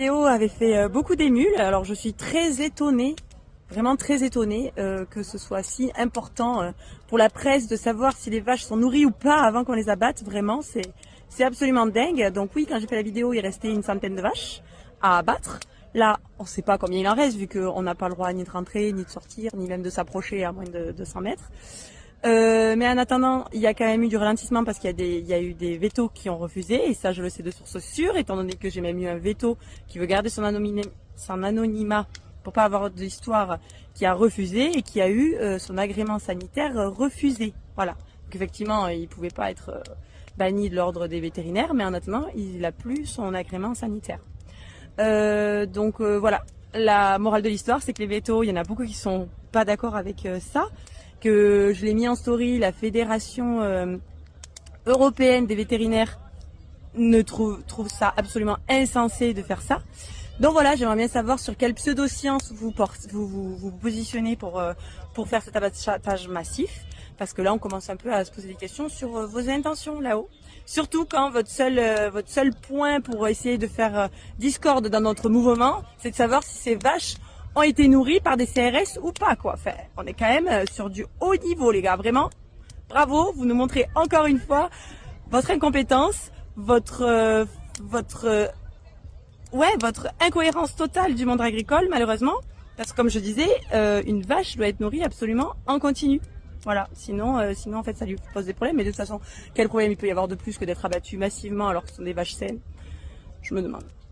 Théo avait fait beaucoup d'émules, alors je suis très étonnée, vraiment très étonnée que ce soit si important pour la presse de savoir si les vaches sont nourries ou pas avant qu'on les abatte, vraiment c'est absolument dingue. Donc oui, quand j'ai fait la vidéo, il restait une centaine de vaches à abattre. Là, on ne sait pas combien il en reste vu qu'on n'a pas le droit ni de rentrer, ni de sortir, ni même de s'approcher à moins de 200 mètres. Mais en attendant, il y a quand même eu du ralentissement parce il y a eu des vétos qui ont refusé, et ça je le sais de source sûre, étant donné que j'ai même eu un veto qui veut garder son anonymat pour pas avoir d'histoire, qui a refusé et qui a eu son agrément sanitaire refusé. Voilà. Donc effectivement, il pouvait pas être banni de l'ordre des vétérinaires, mais en attendant, il a plus son agrément sanitaire. Voilà. La morale de l'histoire, c'est que les vétos, il y en a beaucoup qui sont pas d'accord avec ça, que je l'ai mis en story, la fédération européenne des vétérinaires trouve ça absolument insensé de faire ça. Donc voilà, j'aimerais bien savoir sur quelle pseudo-science vous positionnez pour faire cet abattage massif, parce que là on commence un peu à se poser des questions sur vos intentions là-haut. Surtout quand votre seul point pour essayer de faire discorde dans notre mouvement, c'est de savoir si ces vaches ont été nourries par des CRS ou pas, quoi. Enfin, on est quand même sur du haut niveau, les gars, vraiment. Bravo, vous nous montrez encore une fois votre incompétence, votre incohérence totale du monde agricole, malheureusement, parce que comme je disais, une vache doit être nourrie absolument en continu. Voilà, sinon en fait ça lui pose des problèmes, mais de toute façon, quel problème il peut y avoir de plus que d'être abattu massivement alors que ce sont des vaches saines? Je me demande.